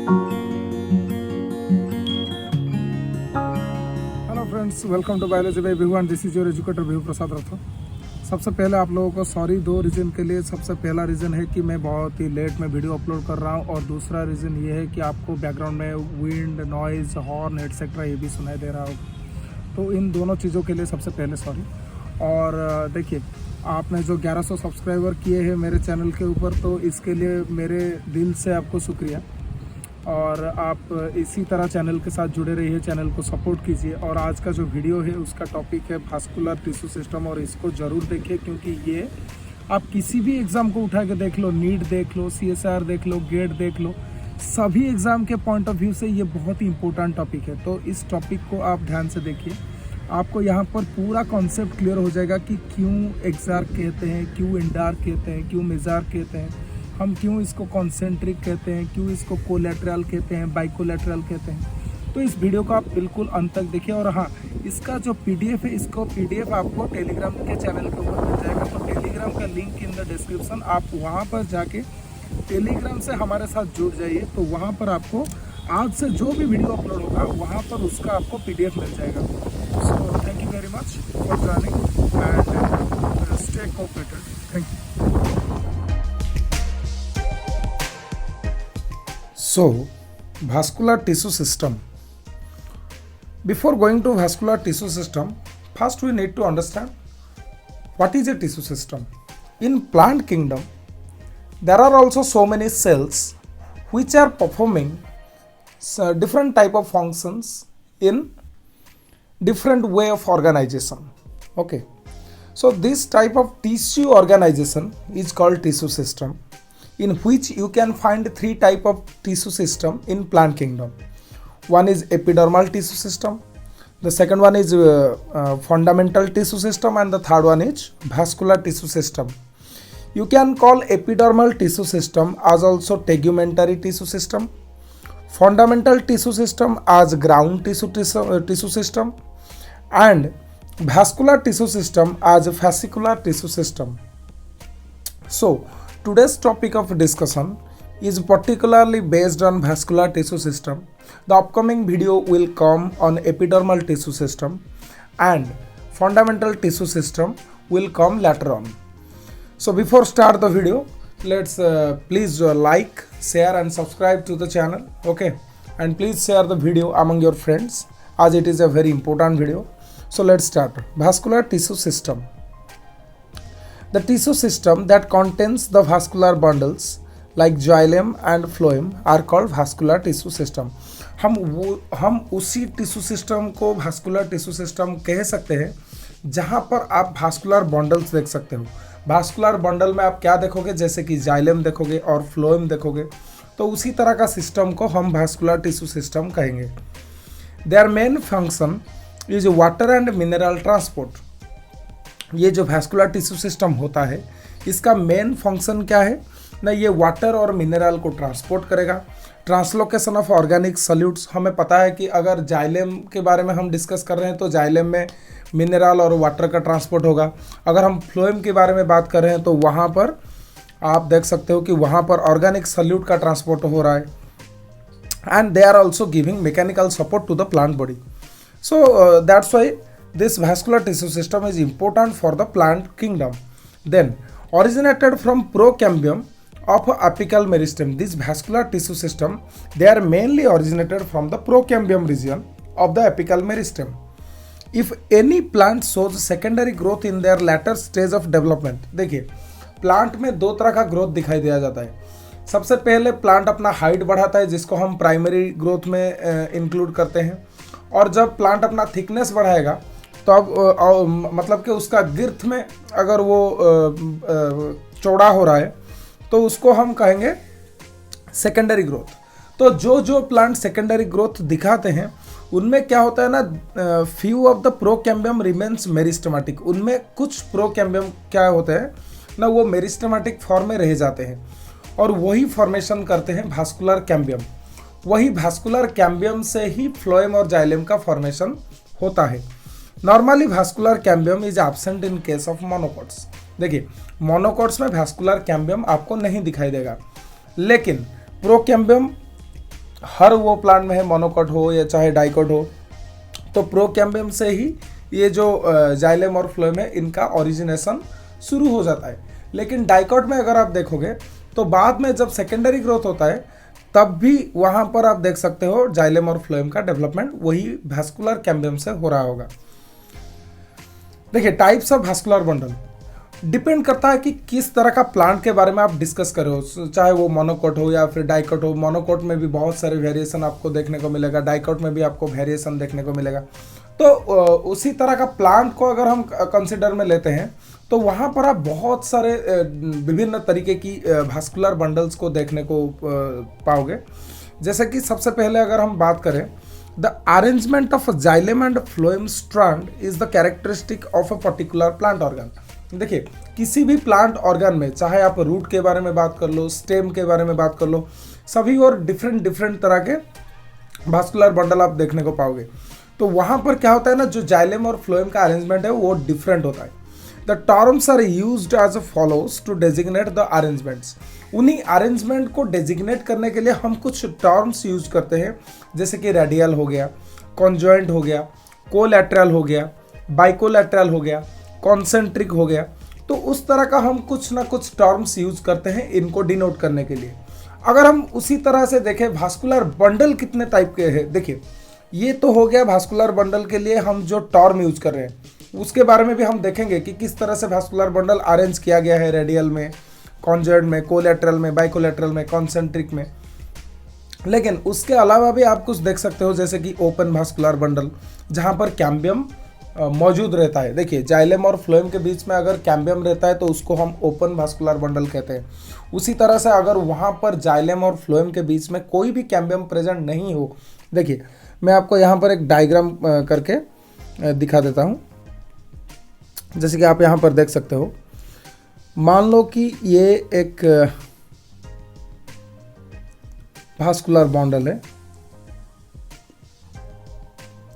Hello friends, welcome to biology by Bhihu and this is your educator Bhihu Prasad Rathore. सबसे पहले आप लोगों को सॉरी दो रीज़न के लिए। सबसे पहला रीज़न है कि मैं बहुत ही लेट में वीडियो अपलोड कर रहा हूं, और दूसरा रीज़न ये है कि आपको बैकग्राउंड में विंड, नॉइज़, हॉर्न एटसेट्रा ये भी सुनाई दे रहा होगा। तो इन दोनों चीज़ों के लिए सबसे पहले सॉरी। और देखिए, आपने जो 1100 सब्सक्राइबर किए हैं मेरे चैनल के ऊपर, तो इसके लिए मेरे दिल से आपको शुक्रिया। और आप इसी तरह चैनल के साथ जुड़े रहिए, चैनल को सपोर्ट कीजिए। और आज का जो वीडियो है उसका टॉपिक है वास्कुलर टिश्यू सिस्टम, और इसको ज़रूर देखिए क्योंकि ये आप किसी भी एग्ज़ाम को उठा के देख लो, नीट देख लो, CSIR देख लो, गेट देख लो, सभी एग्ज़ाम के पॉइंट ऑफ व्यू से ये बहुत ही इंपॉर्टेंट टॉपिक है। तो इस टॉपिक को आप ध्यान से देखिए, आपको यहाँ पर पूरा कॉन्सेप्ट क्लियर हो जाएगा कि क्यों एक्सार्क कहते हैं, क्यों इंडार्क कहते हैं, क्यों मेजार्क कहते हैं, हम क्यों इसको कॉन्सेंट्रिक कहते हैं, क्यों इसको कोलेटरल कहते हैं, बाइकोलेटरल कहते हैं। तो इस वीडियो को आप बिल्कुल अंत तक देखिए। और हाँ, इसका जो PDF है, इसको PDF आपको टेलीग्राम के चैनल के ऊपर मिल जाएगा। तो टेलीग्राम का लिंक इन द डिस्क्रिप्शन, आप वहाँ पर जाके टेलीग्राम से हमारे साथ जुड़ जाइए। तो वहाँ पर आपको आज से जो भी वीडियो अपलोड होगा वहाँ पर उसका आपको PDF मिल जाएगा। So thank you very much for joining and stay cooperated. Thank you. So, vascular tissue system. Before going to vascular tissue system, first we need to understand what is a tissue system. In plant kingdom, there are also so many cells which are performing different type of functions in different way of organization. Okay, so this type of tissue organization is called tissue system, in which you can find three type of tissue system in plant kingdom. One is epidermal tissue system, the second one is fundamental tissue system, and the third one is vascular tissue system. You can call epidermal tissue system as also tegumentary tissue system, fundamental tissue system as ground tissue system, and vascular tissue system as fascicular tissue system. So today's topic of discussion is particularly based on vascular tissue system. The upcoming video will come on epidermal tissue system, and fundamental tissue system will come later on. So before start the video, let's please like, share and subscribe to the channel. Okay, and please share the video among your friends as it is a very important video. So let's start. Vascular tissue system. The tissue system that contains the vascular bundles like xylem and phloem are called vascular tissue system. हम उसी tissue system को vascular tissue system कह सकते हैं जहाँ पर आप vascular bundles देख सकते हो। vascular bundle में आप क्या देखोगे, जैसे कि xylem देखोगे और phloem देखोगे, तो उसी तरह का सिस्टम को हम vascular tissue system कहेंगे। Their main function is water and mineral transport. ये जो वैस्कुलर टिश्यू सिस्टम होता है, इसका मेन फंक्शन क्या है ना, ये वाटर और मिनरल को ट्रांसपोर्ट करेगा। ट्रांसलोकेशन ऑफ ऑर्गेनिक सॉल्यूट्स, हमें पता है कि अगर जाइलेम के बारे में हम डिस्कस कर रहे हैं तो जाइलेम में मिनरल और वाटर का ट्रांसपोर्ट होगा। अगर हम फ्लोएम के बारे में बात कर रहे हैं तो वहाँ पर आप देख सकते हो कि वहाँ पर ऑर्गेनिक सॉल्यूट का ट्रांसपोर्ट हो रहा है, and they are also giving mechanical support to the plant body. So that's why this vascular tissue system is important for the plant kingdom. Then originated from procambium of apical meristem, this vascular tissue system, they are mainly originated from the procambium region of the apical meristem. If any plant shows secondary growth in their latter stage of development, देखिए plant में दो तरह का growth दिखाई दिया जाता है. सबसे पहले प्लांट अपना हाइट बढ़ाता है जिसको हम प्राइमरी ग्रोथ में इंक्लूड करते हैं, और जब प्लांट अपना थिकनेस बढ़ाएगा तो अब मतलब कि उसका गिर्थ में अगर वो चौड़ा हो रहा है तो उसको हम कहेंगे सेकेंडरी ग्रोथ. तो जो जो प्लांट सेकेंडरी ग्रोथ दिखाते हैं उनमें क्या होता है ना, few of the procambium remains meristematic. उनमें कुछ प्रोकैम्बियम क्या होते हैं ना, वो मेरिस्टेमेटिक फॉर्म में रह जाते हैं और वही फॉर्मेशन करते हैं भास्कुलर कैम्बियम. वही भास्कुलर कैम्बियम से ही फ्लोएम और जाइलेम का फॉर्मेशन होता है. Normally vascular cambium is absent in case of monocots. देखिए मोनोकॉट्स में भास्कुलर कैम्बियम आपको नहीं दिखाई देगा, लेकिन प्रोकैम्बियम हर वो प्लांट में है, मोनोकॉट हो या चाहे डाइकॉट हो, तो प्रोकैम्बियम से ही ये जो जाइलम और फ्लोएम है इनका ओरिजिनेशन शुरू हो जाता है। लेकिन डाइकॉट में अगर आप देखोगे तो बाद में जब सेकेंडरी ग्रोथ होता है तब भी वहाँ पर आप देख सकते हो जाइलम और फ्लोएम का डेवलपमेंट वही वैस्कुलर कैम्बियम से हो रहा होगा। देखिए types of vascular bundle depend करता है कि किस तरह का प्लांट के बारे में आप डिस्कस कर रहे हो, चाहे वो मोनोकॉट हो या फिर डाइकॉट हो। मोनोकॉट में भी बहुत सारे वेरिएशन आपको देखने को मिलेगा, डाइकॉट में भी आपको वेरिएशन देखने को मिलेगा। तो उसी तरह का प्लांट को अगर हम कंसिडर में लेते हैं तो वहाँ पर आप बहुत सारे विभिन्न तरीके की वैस्कुलर बंडल्स को देखने को पाओगे। जैसे कि सबसे पहले अगर हम बात करें, the arrangement of xylem and phloem strand is the characteristic of a particular plant organ. देखिए किसी भी प्लांट ऑर्गन में, चाहे आप रूट के बारे में बात कर लो, स्टेम के बारे में बात कर लो, सभी और डिफरेंट तरह के वैस्कुलर बंडल आप देखने को पाओगे। तो वहाँ पर क्या होता है ना, जो जाइलम और फ्लोएम का अरेंजमेंट है वो डिफरेंट होता है। The terms are used as follows to designate the arrangements. उन्हीं अरेंजमेंट को डेजिग्नेट करने के लिए हम कुछ टर्म्स यूज करते हैं, जैसे कि रेडियल हो गया, कॉन्जॉइंट हो गया, कोलैटरल हो गया, बाइकोलैटरल हो गया, कॉन्सेंट्रिक हो गया। तो उस तरह का हम कुछ ना कुछ टर्म्स यूज करते हैं इनको डिनोट करने के लिए। अगर हम उसी तरह से देखें वैस्कुलर बंडल कितने टाइप के हैं, देखिए ये तो हो गया वैस्कुलर बंडल के लिए हम जो टर्म यूज कर रहे हैं, उसके बारे में भी हम देखेंगे कि किस तरह से वैस्कुलर बंडल अरेंज किया गया है, रेडियल में, कॉन्जॉइंट में, कोलैटरल में, बाइकोलैटरल में, कॉन्सेंट्रिक में। लेकिन उसके अलावा भी आप कुछ देख सकते हो, जैसे कि ओपन वैस्कुलर बंडल जहाँ पर कैम्बियम मौजूद रहता है। देखिए जाइलम और फ्लोएम के बीच में अगर कैम्बियम रहता है तो उसको हम ओपन वैस्कुलर बंडल कहते हैं। उसी तरह से अगर वहाँ पर जाइलम और फ्लोएम के बीच में कोई भी कैम्बियम प्रेजेंट नहीं हो, देखिए मैं आपको यहाँ पर एक डायग्राम करके दिखा देता हूँ। जैसे कि आप यहाँ पर देख सकते हो, मान लो कि ये एक वैस्कुलर बंडल है,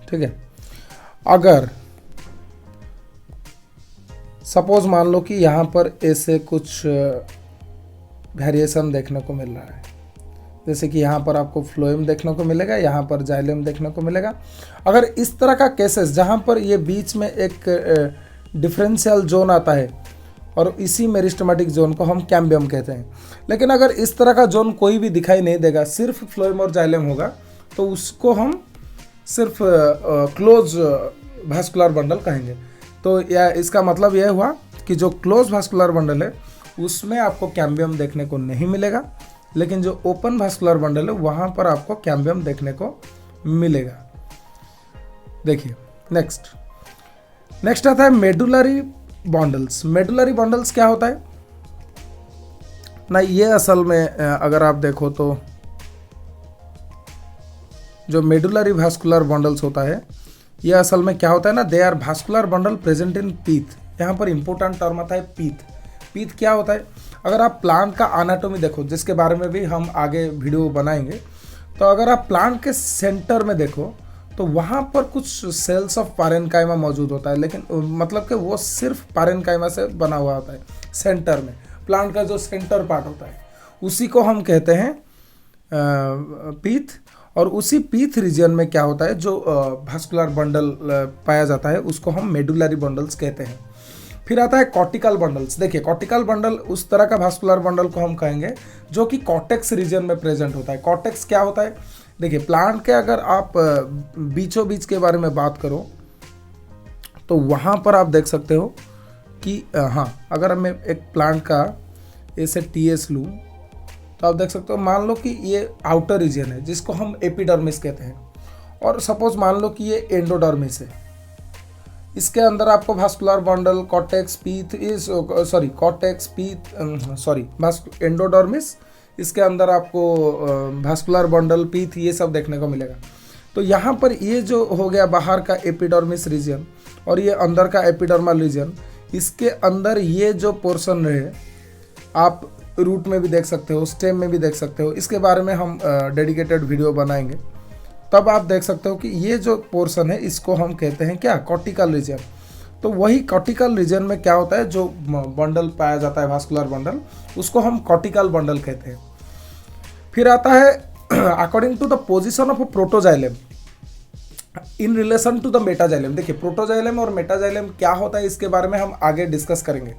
ठीक है। अगर सपोज मान लो कि यहाँ पर ऐसे कुछ वेरिएशन देखने को मिल रहा है, जैसे कि यहाँ पर आपको फ्लोएम देखने को मिलेगा, यहाँ पर जाइलम देखने को मिलेगा। अगर इस तरह का केसेस जहाँ पर ये बीच में एक डिफरेंशियल जोन आता है और इसी मेरिस्टेमेटिक जोन को हम कैम्बियम कहते हैं। लेकिन अगर इस तरह का जोन कोई भी दिखाई नहीं देगा, सिर्फ फ्लोएम और जाइलम होगा, तो उसको हम सिर्फ क्लोज वैस्कुलर बंडल कहेंगे। तो या इसका मतलब यह हुआ कि जो क्लोज वैस्कुलर बंडल है उसमें आपको कैम्बियम देखने को नहीं मिलेगा, लेकिन जो ओपन वैस्कुलर बंडल है वहाँ पर आपको कैम्बियम देखने को मिलेगा। देखिए नेक्स्ट आता है मेडुलरी बंडल्स। मेडुलरी बंडल्स क्या होता है ना, ये असल में अगर आप देखो तो जो मेडुलरी वैस्कुलर बंडल्स होता है, ये असल में क्या होता है ना, they are vascular bundle present in pith. यहाँ पर इंपॉर्टेंट टर्म आता है पीथ। पीथ क्या होता है, अगर आप प्लांट का एनाटॉमी देखो, जिसके बारे में भी हम आगे वीडियो बनाएंगे, तो अगर आप प्लांट के सेंटर में देखो तो वहाँ पर कुछ सेल्स ऑफ पारेन्काइमा मौजूद होता है, लेकिन मतलब कि वो सिर्फ पारेन्काइमा से बना हुआ होता है। सेंटर में प्लांट का जो सेंटर पार्ट होता है उसी को हम कहते हैं पीथ। और उसी पीथ रीजन में क्या होता है, जो वैस्कुलर बंडल पाया जाता है उसको हम मेडुलरी बंडल्स कहते हैं। फिर आता है कॉर्टिकल बंडल्स। देखिए कॉर्टिकल बंडल उस तरह का वैस्कुलर बंडल को हम कहेंगे जो कि कॉर्टेक्स रीजन में प्रेजेंट होता है। कॉर्टेक्स क्या होता है, देखिए प्लांट के अगर आप बीचों बीच के बारे में बात करो तो वहाँ पर आप देख सकते हो कि हाँ, अगर मैं एक प्लांट का ऐसे टीएस लूँ तो आप देख सकते हो, मान लो कि ये आउटर रीजन है जिसको हम एपिडर्मिस कहते हैं, और सपोज मान लो कि ये एंडोडर्मिस है। इसके अंदर आपको vascular bundle cortex pith endodermis, इसके अंदर आपको वैस्कुलर बंडल पीथ ये सब देखने को मिलेगा। तो यहाँ पर ये जो हो गया बाहर का एपिडर्मिस रीजन और ये अंदर का एपिडर्मल रीजन, इसके अंदर ये जो पोर्शन रहे आप रूट में भी देख सकते हो, स्टेम में भी देख सकते हो। इसके बारे में हम डेडिकेटेड वीडियो बनाएंगे, तब आप देख सकते हो कि ये जो पोर्शन है इसको हम कहते हैं क्या, कॉर्टिकल रीजन। तो वही कॉर्टिकल रीजन में क्या होता है, जो बंडल पाया जाता है वैस्कुलर बंडल, उसको हम कॉर्टिकल बंडल कहते हैं। फिर आता है according to the position of protoxylem in relation to the metaxylem. देखिए प्रोटोजाइलम और मेटाजाइलम क्या होता है इसके बारे में हम आगे डिस्कस करेंगे।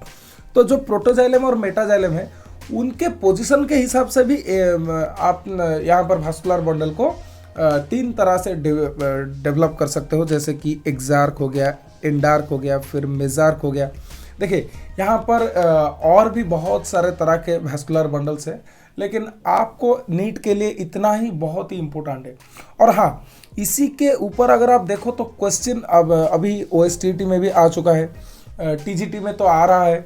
तो जो प्रोटोजाइलम और मेटाजाइलम है उनके पोजीशन के हिसाब से भी आप यहाँ पर भास्कुलर बंडल को 3 तरह से डेवलप कर सकते हो, जैसे कि एक्सार्क हो गया, एंडार्क हो गया, फिर मेजार्क हो गया। देखिए यहाँ पर और भी बहुत सारे तरह के भास्कुलर बंडल्स हैं, लेकिन आपको नीट के लिए इतना ही बहुत ही इम्पोर्टेंट है। और हाँ, इसी के ऊपर अगर आप देखो तो क्वेश्चन अब अभी OSTT में भी आ चुका है, TGT में तो आ रहा है।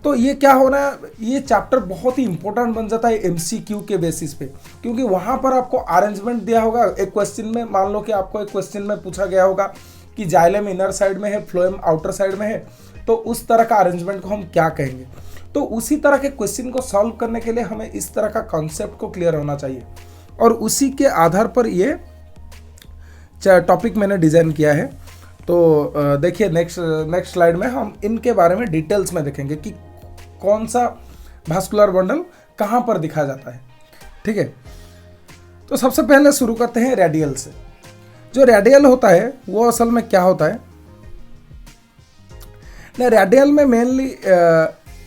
तो ये क्या हो रहा है, ये चैप्टर बहुत ही इंपॉर्टेंट बन जाता है MCQ के बेसिस पे, क्योंकि वहाँ पर आपको अरेंजमेंट दिया होगा। एक क्वेश्चन में मान लो कि आपको एक क्वेश्चन में पूछा गया होगा कि जाइलम इनर साइड में है, फ्लोएम आउटर साइड में है, तो उस तरह का अरेंजमेंट को हम क्या कहेंगे। तो उसी तरह के क्वेश्चन को सॉल्व करने के लिए हमें इस तरह का कॉन्सेप्ट को क्लियर होना चाहिए, और उसी के आधार पर ये टॉपिक मैंने डिज़ाइन किया है। तो देखिए नेक्स्ट स्लाइड में हम इनके बारे में डिटेल्स में देखेंगे कि कौन सा भास्कुलर बंडल कहाँ पर दिखा जाता है। ठीक है, तो सबसे पहले शुरू करते हैं रेडियल से। जो रेडियल होता है वो असल में क्या होता है ना, रेडियल में mainly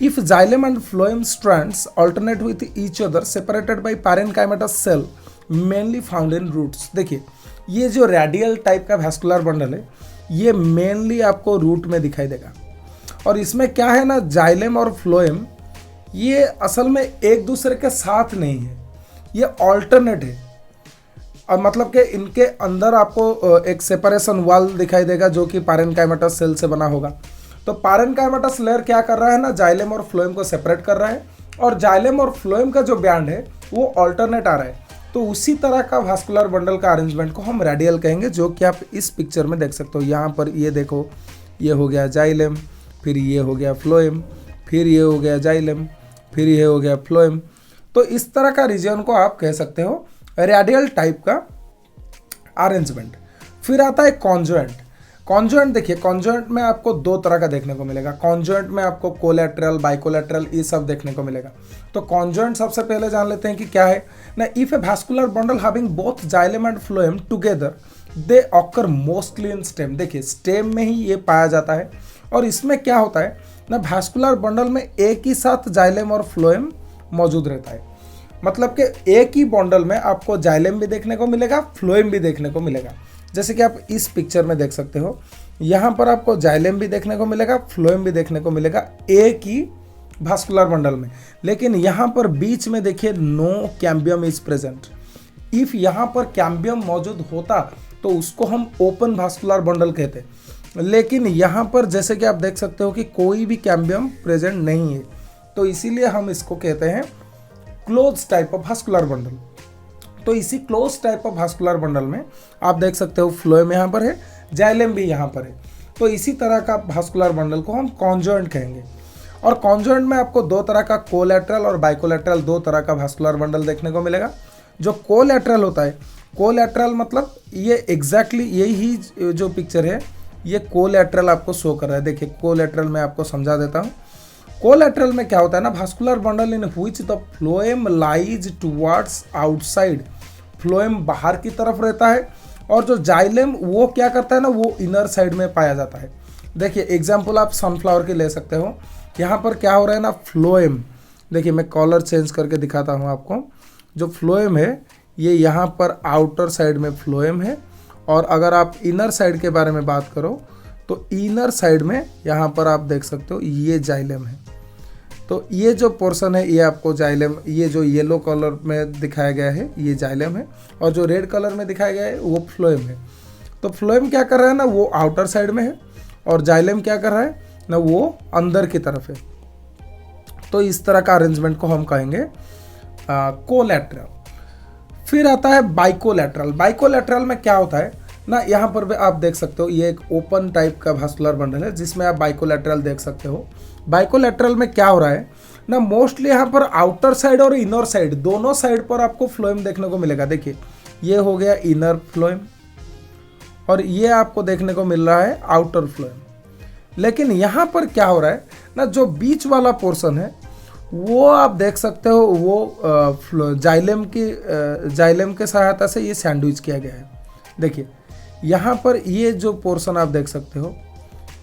if xylem and phloem strands alternate with each other separated by parenchymatous cell mainly found in roots. देखिए ये जो रेडियल टाइप का भास्कुलर बंडल है ये मेनली आपको रूट में दिखाई देगा, और इसमें क्या है ना, जाइलम और फ्लोएम ये असल में एक दूसरे के साथ नहीं है, ये ऑल्टरनेट है। और मतलब कि इनके अंदर आपको एक सेपरेशन वॉल दिखाई देगा जो कि पैरेन्काइमेटस सेल से बना होगा। तो पैरेन्काइमेटस लेयर क्या कर रहा है ना, जाइलम और फ्लोएम को सेपरेट कर रहा है, और जाइलम और फ्लोएम का जो बैंड है वो ऑल्टरनेट आ रहा है। तो उसी तरह का भास्कुलर बंडल का अरेंजमेंट को हम रेडियल कहेंगे, जो कि आप इस पिक्चर में देख सकते हो। यहाँ पर ये देखो, ये हो गया जाइलम, फिर ये हो गया फ्लोएम, फिर ये हो गया जाइलम, फिर ये हो गया फ्लोएम। तो इस तरह का रीजन को आप कह सकते हो रेडियल टाइप का अरेंजमेंट। फिर आता है कॉन्जुएंट। कॉन्जुएंट देखिए, कॉन्जुएंट में आपको 2 तरह का देखने को मिलेगा। कॉन्जुएंट में आपको कोलैटरल, बाइकोलैटरल ये सब देखने को मिलेगा। तो कॉन्जुएंट सबसे पहले जान लेते हैं कि क्या है ना। If A vascular bundle having both xylem and phloem together they occur mostly in stem. देखिए स्टेम में ही ये पाया जाता है, और इसमें क्या होता है ना, भास्कुलर बंडल में एक ही साथ जाइलम और फ्लोएम मौजूद रहता है। मतलब कि एक ही बंडल में आपको जाइलम भी देखने को मिलेगा, फ्लोएम भी देखने को मिलेगा। जैसे कि आप इस पिक्चर में देख सकते हो, यहाँ पर आपको जाइलम भी देखने को मिलेगा, फ्लोएम भी देखने को मिलेगा एक ही भास्कुलर बंडल में। लेकिन यहाँ पर बीच में देखिए no cambium is present. If यहाँ पर कैम्बियम मौजूद होता तो उसको हम ओपन भास्कुलर बंडल कहते, लेकिन यहाँ पर जैसे कि आप देख सकते हो कि कोई भी कैम्बियम प्रेजेंट नहीं है, तो इसीलिए हम इसको कहते हैं close type of vascular bundle. तो इसी close type of vascular bundle में आप देख सकते हो फ्लोएम यहाँ पर है, जाइलम भी यहाँ पर है। तो इसी तरह का भास्कुलर बंडल को हम कॉन्जुएंट कहेंगे। और कॉन्जुएंट में आपको 2 तरह का कोलैटरल और बाइकोलैटरल 2 तरह का भास्कुलर बंडल देखने को मिलेगा। जो कोलैटरल होता है, कोलैटरल मतलब ये एग्जैक्टली यही जो पिक्चर है ये कोलैटरल आपको शो कर रहा है। देखिए कोलैटरल में आपको समझा देता हूँ। कोलैटरल में क्या होता है ना, vascular bundle in which the phloem lies towards outside. Phloem बाहर की तरफ रहता है, और जो जाइलम वो क्या करता है ना, वो इनर साइड में पाया जाता है। देखिए एग्जाम्पल आप सनफ्लावर की ले सकते हो। यहाँ पर क्या हो रहा है ना, फ्लोएम देखिए मैं कलर चेंज करके दिखाता हूँ आपको। जो फ्लोएम है ये यहाँ पर आउटर साइड में फ्लोएम है, और अगर आप इनर साइड के बारे में बात करो तो इनर साइड में यहाँ पर आप देख सकते हो ये जाइलम है। तो ये जो पोर्शन है ये आपको जाइलम, ये जो येलो कलर में दिखाया गया है ये जाइलम है, और जो रेड कलर में दिखाया गया है वो फ्लोएम है। तो फ्लोएम क्या कर रहा है ना, वो आउटर साइड में है, और जाइलम क्या कर रहा है ना, वो अंदर की तरफ है। तो इस तरह का अरेंजमेंट को हम कहेंगे कोलैटरल। फिर आता है बाइकोलैटरल। बाइकोलैटरल में क्या होता है ना, यहाँ पर भी आप देख सकते हो ये एक ओपन टाइप का भास्कुलर बंडल है जिसमें आप बाइकोलैटरल देख सकते हो। बाइकोलैटरल में क्या हो रहा है ना, मोस्टली यहाँ पर आउटर साइड और इनर साइड दोनों साइड पर आपको फ्लोएम देखने को मिलेगा। देखिए ये हो गया इनर फ्लोएम, और ये आपको देखने को मिल रहा है आउटर फ्लोएम। लेकिन यहाँ पर क्या हो रहा है ना, जो बीच वाला पोर्शन है वो आप देख सकते हो, वो जाइलम के सहायता से ये सैंडविच किया गया है। देखिए यहाँ पर ये जो पोर्शन आप देख सकते हो,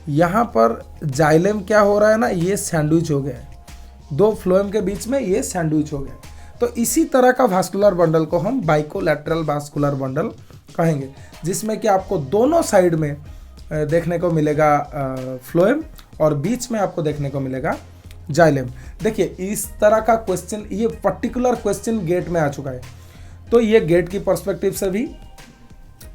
यहाँ पर जाइलम क्या हो रहा है ना, ये सैंडविच हो गया है, दो फ्लोएम के बीच में ये सैंडविच हो गया। तो इसी तरह का वास्कुलर बंडल को हम बाइकोलैटरल वास्कुलर बंडल कहेंगे, जिसमें कि आपको दोनों साइड में देखने को मिलेगा फ्लोएम और बीच में आपको देखने को मिलेगा जाइलम। देखिए इस तरह का क्वेश्चन, ये पर्टिकुलर क्वेश्चन गेट में आ चुका है, तो ये गेट की पर्सपेक्टिव से भी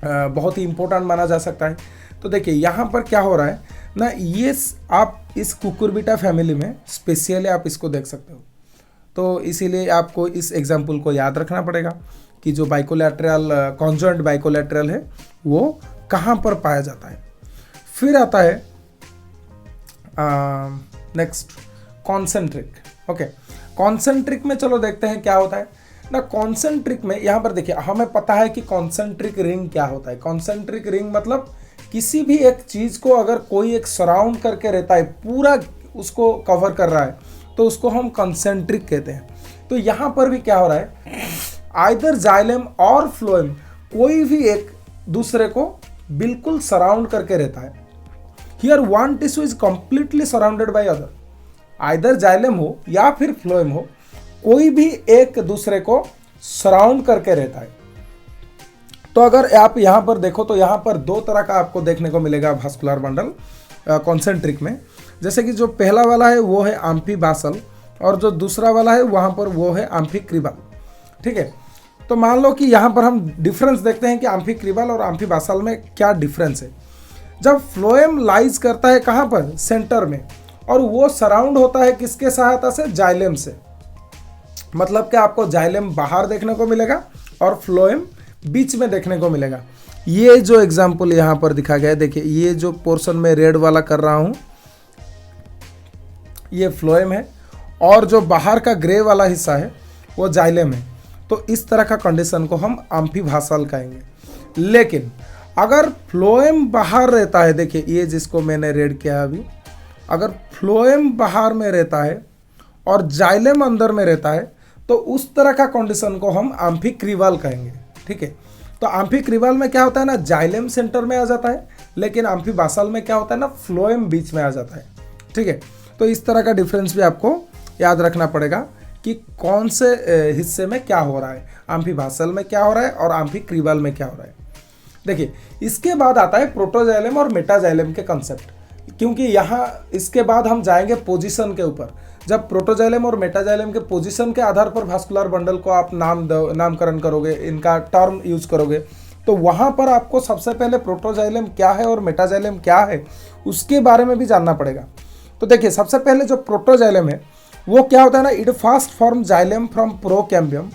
बहुत ही इंपॉर्टेंट माना जा सकता है। तो देखिए यहाँ पर क्या हो रहा है ना, ये आप इस कुकुरबिटा फैमिली में स्पेशली आप इसको देख सकते हो। तो इसीलिए आपको इस एग्जाम्पल को याद रखना पड़ेगा कि जो बाइकोलैटरल कॉन्जॉइंट बाइकोलैटरल है वो कहाँ पर पाया जाता है। फिर आता है नेक्स्ट कॉन्सेंट्रिक। ओके, कॉन्सेंट्रिक में चलो देखते हैं क्या होता है ना। कॉन्सेंट्रिक में यहाँ पर देखिए, हमें पता है कि कॉन्सेंट्रिक रिंग क्या होता है। कॉन्सेंट्रिक रिंग मतलब किसी भी एक चीज को अगर कोई एक सराउंड करके रहता है, पूरा उसको कवर कर रहा है, तो उसको हम कॉन्सेंट्रिक कहते हैं। तो यहाँ पर भी क्या हो रहा है, आइदर जाइलम और फ्लोएम कोई भी एक दूसरे को बिल्कुल सराउंड करके रहता है। Here one tissue is completely surrounded by other. Either xylem हो या फिर फ्लोएम हो, कोई भी एक दूसरे को सराउंड करके रहता है। तो अगर आप यहाँ पर देखो तो यहाँ पर दो तरह का आपको देखने को मिलेगा वास्कुलर बंडल कॉन्सेंट्रिक में। जैसे कि जो पहला वाला है वो है आम्फीबासल और जो दूसरा वाला है वहाँ पर वो है आम्फीक्रिबल। ठीक है, तो मान लो कि यहाँ पर हम डिफरेंस देखते हैं कि आम्फीक्रिबल और आम्फीबासल में क्या डिफरेंस है। जब फ्लोएम लाइज करता है कहाँ पर, सेंटर में, और वो सराउंड होता है किसके सहायता से, जाइलम से। मतलब कि आपको जाइलम बाहर देखने को मिलेगा और फ्लोएम बीच में देखने को मिलेगा। ये जो एग्जाम्पल यहाँ पर दिखा गया है, देखिए ये जो पोर्शन में रेड वाला कर रहा हूँ ये फ्लोएम है और जो बाहर का ग्रे वाला हिस्सा है वो जाइलम है। तो इस तरह का कंडीशन को हम आम्फीबासल कहेंगे। लेकिन अगर फ्लोएम बाहर रहता है, देखिए ये जिसको मैंने रेड किया अभी, अगर फ्लोएम बाहर में रहता है और जाइलम अंदर में रहता है तो उस तरह का कंडीशन को हम आम्फीक्रिबल कहेंगे। ठीक है, तो आम्फीक्रिबल में क्या होता है ना, जाइलम सेंटर में आ जाता है, लेकिन आम्फीबासल में क्या होता है ना, फ्लोएम बीच में आ जाता है। ठीक है, तो इस तरह का डिफरेंस भी आपको याद रखना पड़ेगा कि कौन से हिस्से में क्या हो रहा है, आम्फीबासल में क्या हो रहा है और आम्फीक्रिबल में क्या हो रहा है। देखिए इसके बाद आता है प्रोटोजाइलम और मेटाजाइलम के कंसेप्ट, क्योंकि यहाँ इसके बाद हम जाएंगे पोजीशन के ऊपर। जब प्रोटोजाइलम और मेटाजाइलम के पोजीशन के आधार पर वास्कुलर बंडल को आप नामकरण करोगे, इनका टर्म यूज करोगे, तो वहाँ पर आपको सबसे पहले प्रोटोजाइलम क्या है और मेटाजाइलम क्या है उसके बारे में भी जानना पड़ेगा। तो देखिए सबसे पहले जो प्रोटोजाइलम है वो क्या होता है ना, it first form xylem from procambium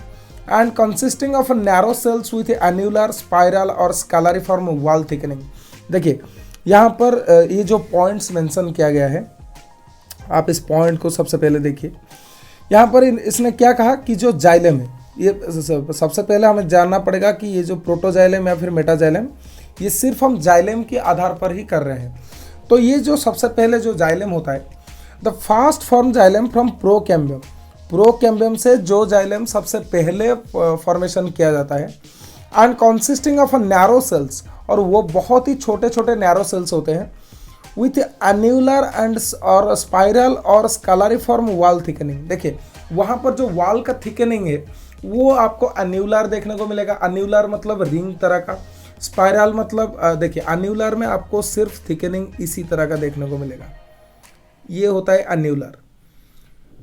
and consisting of narrow sales with annular, spiral और स्केलरिफॉर्म वॉल थिकनिंग। देखिए यहाँ पर ये जो पॉइंट्स मेंशन किया गया है, आप इस पॉइंट को सबसे पहले देखिए। यहाँ पर इसने क्या कहा कि जो जाइलम है, ये सबसे पहले हमें जानना पड़ेगा कि ये जो प्रोटोजाइलम या फिर मेटाजाइलम, ये सिर्फ हम जाइलम के आधार पर ही कर रहे हैं। तो ये जो सबसे पहले जो जाइलम होता है, the first form xylem from procambium, procambium से जो जाइलम सबसे पहले फॉर्मेशन किया जाता है, and consisting of a narrow cells, और वो बहुत ही छोटे छोटे नैरो सेल्स होते हैं, विथ एन्युलर एंड और स्पाइरल और स्केलरिफॉर्म वॉल थिकनिंग। देखिए वहाँ पर जो वॉल का थिकनिंग है वो आपको एन्युलर देखने को मिलेगा। एन्युलर मतलब रिंग तरह का, स्पाइरल मतलब देखिए एन्युलर में आपको सिर्फ थिकनिंग इसी तरह का देखने को मिलेगा, ये होता है एन्युलर।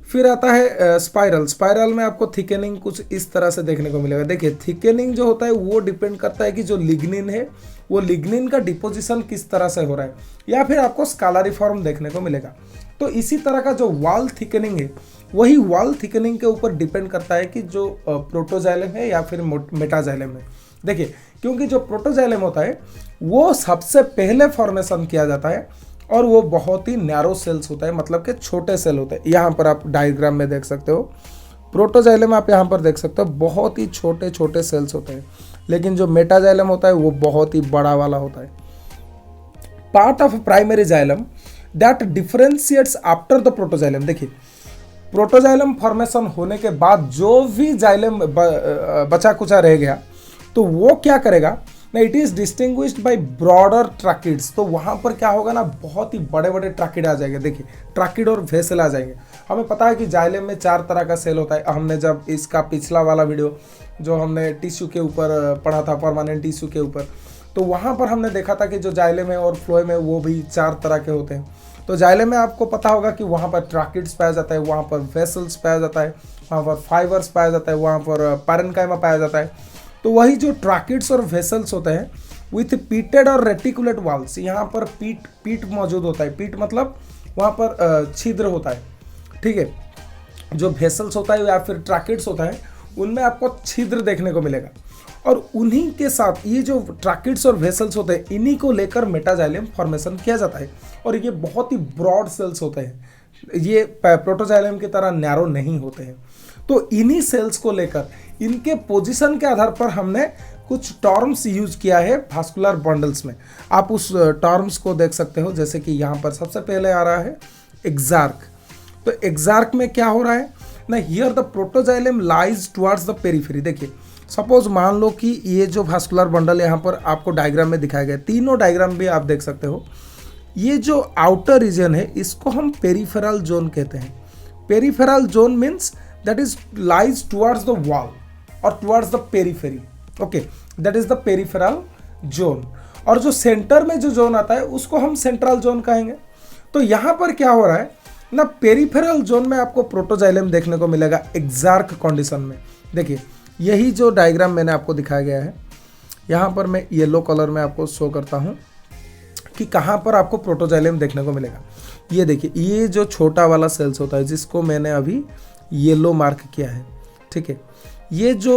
फिर आता है स्पाइरल, स्पाइरल में आपको थिकनिंग कुछ इस तरह से देखने को मिलेगा। देखिए थिकनिंग जो होता है वो डिपेंड करता है कि जो लिग्निन है वो लिग्निन का डिपोजिशन किस तरह से हो रहा है, या फिर आपको स्केलरिफॉर्म देखने को मिलेगा। तो इसी तरह का जो वॉल थिकनिंग है वही वॉल थिकनिंग के ऊपर डिपेंड करता है कि जो प्रोटोजाइलम है या फिर मेटाजाइलम है। देखिए क्योंकि जो प्रोटोजाइलम होता है वो सबसे पहले फॉर्मेशन किया जाता है और वो बहुत ही नैरो सेल्स होता है, मतलब कि छोटे सेल होते हैं। यहाँ पर आप डायग्राम में देख सकते हो, प्रोटोजाइलम आप यहाँ पर देख सकते हो, बहुत ही छोटे छोटे सेल्स होते हैं, लेकिन जो मेटाजाइलम होता है वो बहुत ही बड़ा वाला होता है। Part of primary xylem that differentiates after the protoxylem. देखिए प्रोटोजाइलम फॉर्मेशन होने के बाद जो भी जाइलम बचा कुचा रह गया तो वो क्या करेगा ना, it is distinguished by broader tracheids. तो वहाँ पर क्या होगा ना, बहुत ही बड़े बड़े ट्रैकिड आ जाएंगे। देखिए ट्रैकिड और वेसल आ जाएंगे। हमें पता है कि जाइलम में 4 तरह का सेल होता है। हमने जब इसका पिछला वाला वीडियो जो हमने टिश्यू के ऊपर पढ़ा था, परमानेंट टिश्यू के ऊपर, तो वहाँ पर हमने देखा था कि जो जाइलम है और फ्लोएम है वो भी 4 तरह के होते हैं। तो जाइलम में आपको पता होगा कि वहाँ पर ट्रैकिड्स पाया जाता है, वहाँ पर वेसल्स पाया जाता है, वहाँ पर फाइबर्स पाया जाता है, वहाँ पर पैरेन्काइमा पाया जाता है। तो वही जो ट्रैकिड्स और वेसल्स होते हैं विथ पीटेड और रेटिकुलेट वॉल्स, यहाँ पर पीट मौजूद होता है। पीट मतलब वहाँ पर छिद्र होता है, ठीक है। जो वेसल्स होता है या फिर ट्रैकिड्स होता है उनमें आपको छिद्र देखने को मिलेगा। और उन्हीं के साथ ये जो ट्रैकिड्स और वेसल्स होते हैं इन्हीं को लेकर मेटाजाइलम फॉर्मेशन किया जाता है। और ये बहुत ही ब्रॉड सेल्स होते हैं, ये प्रोटोजाइलम की तरह नैरो नहीं होते हैं। तो इन्हीं सेल्स को लेकर इनके पोजीशन के आधार पर हमने कुछ टर्म्स यूज किया है वास्कुलर बंडल्स में। आप उस टर्म्स को देख सकते हो, जैसे कि यहाँ पर सबसे पहले आ रहा है एक्सार्क। तो एक्सार्क में क्या हो रहा है ना, here the protoxylem lies towards the periphery. देखिए सपोज मान लो कि ये जो वास्कुलर बंडल यहाँ पर आपको डायग्राम में दिखाया गया, तीनों डायग्राम भी आप देख सकते हो। ये जो आउटर रीजन है इसको हम पेरिफेरल जोन कहते हैं। Peripheral zone means that is lies towards the wall or towards the periphery, okay, that is the peripheral zone। और जो सेंटर में जो जोन आता है उसको हम सेंट्रल जोन कहेंगे। तो यहाँ पर क्या हो रहा है ना, पेरिफेरल जोन में आपको प्रोटोजाइलम देखने को मिलेगा एक्सार्क कंडीशन में। देखिए यही जो डायग्राम मैंने आपको दिखाया गया है, यहाँ पर मैं येलो कलर में आपको शो करता हूँ कि कहाँ पर आपको प्रोटोजाइलम देखने को मिलेगा। ये देखिए ये जो छोटा वाला सेल्स होता है जिसको मैंने अभी येलो मार्क किया है, ठीक है। ये जो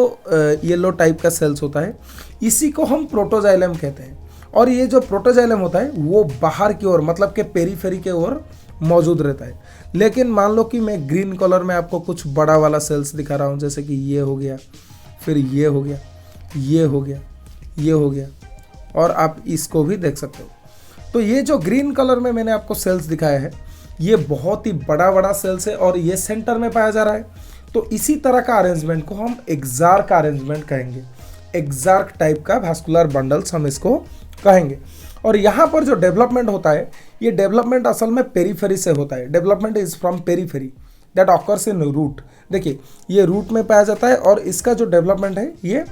येलो टाइप का सेल्स होता है इसी को हम प्रोटोजाइलम कहते हैं। और ये जो प्रोटोजाइलम होता है वो बाहर की ओर मतलब के पेरिफेरी के ओर मौजूद रहता है। लेकिन मान लो कि मैं ग्रीन कलर में आपको कुछ बड़ा वाला सेल्स दिखा रहा हूँ, जैसे कि ये हो गया, फिर ये हो गया, ये हो गया, ये हो गया, और आप इसको भी देख सकते हो। तो ये जो ग्रीन कलर में मैंने आपको सेल्स दिखाया है ये बहुत ही बड़ा बड़ा सेल्स है और ये सेंटर में पाया जा रहा है। तो इसी तरह का अरेंजमेंट को हम एक्सार्क अरेंजमेंट कहेंगे। एक्सार्क टाइप का वास्कुलर बंडल्स हम इसको कहेंगे। और यहाँ पर जो डेवलपमेंट होता है ये डेवलपमेंट असल में पेरीफेरी से होता है। Development is from periphery that occurs in root. देखिए ये रूट में पाया जाता है और इसका जो डेवलपमेंट है ये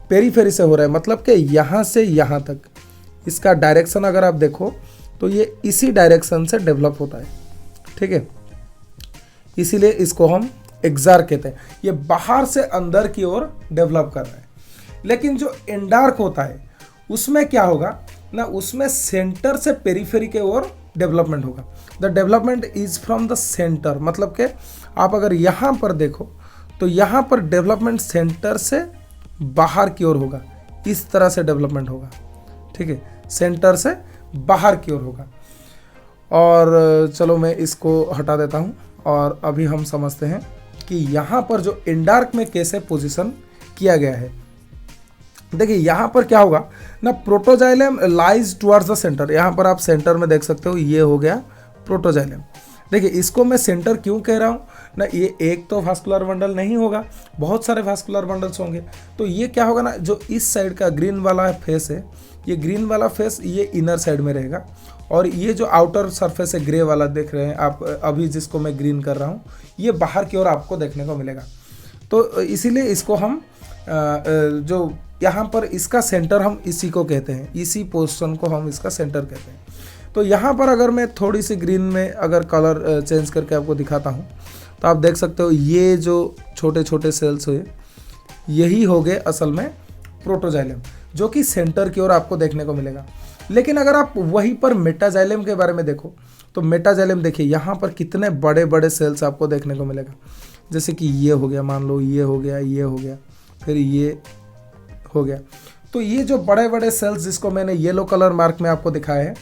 पेरीफेरी से हो रहा है, मतलब कि यहाँ से यहाँ तक इसका डायरेक्शन अगर आप देखो तो ये इसी डायरेक्शन से डेवलप होता है, ठीक है। इसीलिए इसको हम एक्सार्क कहते हैं। ये बाहर से अंदर की ओर डेवलप कर रहा है। लेकिन जो एंडार्क होता है उसमें क्या होगा ना, उसमें सेंटर से पेरीफेरी के ओर डेवलपमेंट होगा। The development is from the centre, मतलब कि आप अगर यहाँ पर देखो तो यहाँ पर डेवलपमेंट सेंटर से बाहर की ओर होगा, इस तरह से डेवलपमेंट होगा, ठीक है, सेंटर से बाहर की ओर होगा। और चलो मैं इसको हटा देता हूँ और अभी हम समझते हैं कि यहाँ पर जो एंडार्क में कैसे पोजीशन किया गया है। देखिए यहाँ पर क्या होगा ना, protoxylem lies towards the centre. यहाँ पर आप सेंटर में देख सकते हो ये हो गया प्रोटोजाइलम। देखिए इसको मैं सेंटर क्यों कह रहा हूँ ना, ये एक तो वास्कुलर बंडल नहीं होगा, बहुत सारे वास्कुलर बंडल्स होंगे। तो ये क्या होगा ना, जो इस साइड का ग्रीन वाला फेस है, ये ग्रीन वाला फेस ये इनर साइड में रहेगा और ये जो आउटर सरफेस है ग्रे वाला देख रहे हैं आप अभी, जिसको मैं ग्रीन कर रहा हूँ, ये बाहर की ओर आपको देखने को मिलेगा। तो इसीलिए इसको हम जो यहाँ पर इसका सेंटर हम इसी को कहते हैं, इसी पोर्शन को हम इसका सेंटर कहते हैं। तो यहाँ पर अगर मैं थोड़ी सी ग्रीन में अगर कलर चेंज करके आपको दिखाता हूँ तो आप देख सकते हो ये जो छोटे छोटे सेल्स हुए यही हो गए असल में प्रोटोजाइलम, जो कि सेंटर की ओर आपको देखने को मिलेगा। लेकिन अगर आप वहीं पर मेटाजाइलम के बारे में देखो तो मेटाजाइलम देखिए यहाँ पर कितने बड़े बड़े सेल्स आपको देखने को मिलेगा। जैसे कि ये हो गया, मान लो ये हो गया, ये हो गया, फिर ये हो गया। तो ये जो बड़े बड़े सेल्स जिसको मैंने येलो कलर मार्क में आपको दिखाया है,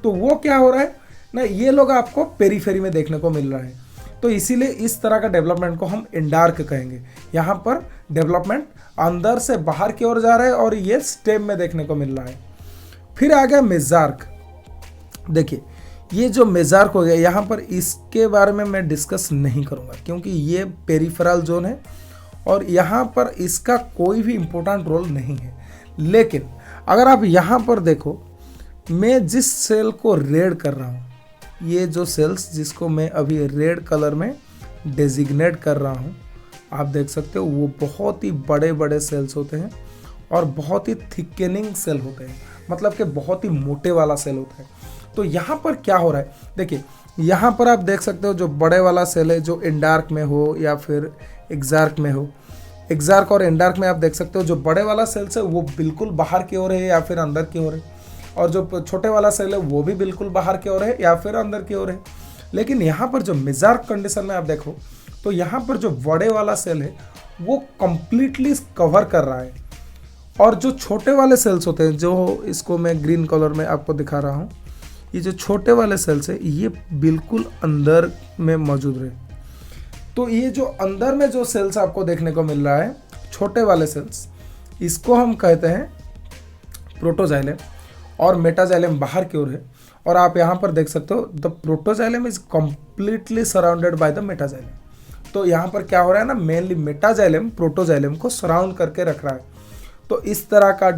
तो वो क्या हो रहा है ना, ये लोग आपको पेरीफेरी में देखने को मिल रहा है। तो इसीलिए इस तरह का डेवलपमेंट को हम एंडार्क कहेंगे। यहाँ पर डेवलपमेंट अंदर से बाहर की ओर जा रहा है और ये स्टेम में देखने को मिल रहा है। फिर आ गया मेजार्क। देखिए ये जो मेजार्क हो गया यहाँ पर, इसके बारे में मैं डिस्कस नहीं करूँगा क्योंकि ये पेरिफेरल जोन है और यहाँ पर इसका कोई भी इम्पोर्टेंट रोल नहीं है। लेकिन अगर आप यहाँ पर देखो, मैं जिस सेल को रेड कर रहा हूँ, ये जो सेल्स जिसको मैं अभी रेड कलर में डेजिग्नेट कर रहा हूँ, आप देख सकते हो वो बहुत ही बड़े बड़े सेल्स होते हैं और बहुत ही थिकनिंग सेल होते हैं, मतलब कि बहुत ही मोटे वाला सेल होता है। तो यहाँ पर क्या हो रहा है, देखिए यहाँ पर आप देख सकते हो जो बड़े वाला सेल है, जो इंडार्क में हो या फिर एक्सार्क में हो, एक्सार्क और इंडार्क में आप देख सकते हो जो बड़े वाला सेल्स है वो बिल्कुल बाहर की ओर है या फिर अंदर की ओर है, और जो छोटे वाला सेल है वो भी बिल्कुल बाहर की ओर है या फिर अंदर की ओर है। लेकिन यहाँ पर जो मेजार्क कंडीशन में आप देखो तो यहाँ पर जो बड़े वाला सेल है वो कंप्लीटली कवर कर रहा है, और जो छोटे वाले सेल्स होते हैं, जो इसको मैं ग्रीन कलर में आपको दिखा रहा हूँ, ये जो छोटे वाले सेल्स है ये बिल्कुल अंदर में मौजूद रहे। तो ये जो अंदर में जो सेल्स आपको देखने को मिल रहा है, छोटे वाले सेल्स, इसको हम कहते हैं प्रोटोजाइलम, और मेटाजाइलम बाहर की ओर है। और आप यहाँ पर देख सकते हो the protoxylem is completely surrounded by the metaxylem. तो यहाँ पर क्या हो रहा है ना, मेनली मेटाजाइलम प्रोटोजाइलम को सराउंड करके रख रहा है। तो इस तरह का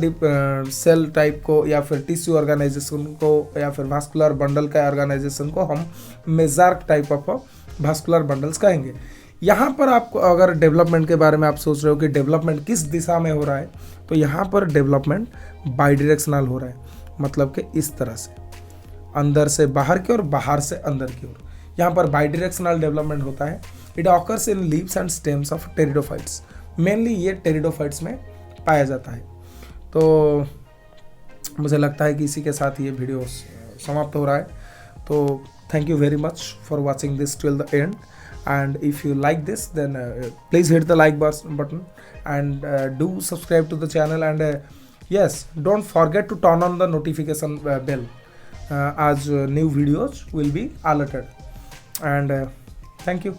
सेल टाइप को या फिर टिश्यू ऑर्गेनाइजेशन को या फिर वास्कुलर बंडल का ऑर्गेनाइजेशन को हम मेजार्क टाइप ऑफ वास्कुलर बंडल्स कहेंगे। यहाँ पर आपको अगर डेवलपमेंट के बारे में आप सोच रहे हो कि डेवलपमेंट किस दिशा में हो रहा है, तो यहाँ पर डेवलपमेंट बाइडायरेक्शनल हो रहा है, मतलब कि इस तरह से अंदर से बाहर की ओर, बाहर से अंदर की ओर, यहाँ पर बाइडायरेक्शनल डेवलपमेंट होता है। It occurs in leaves and stems of pteridophytes, mainly ये टेरिडोफाइट्स में पाया जाता है। तो मुझे लगता है कि इसी के साथ ये वीडियो समाप्त हो रहा है। तो thank you very much for watching this till the end, and if you like this then please hit the like button and do subscribe to the channel, and yes, don't forget to turn on the notification bell as new videos will be alerted, and thank you.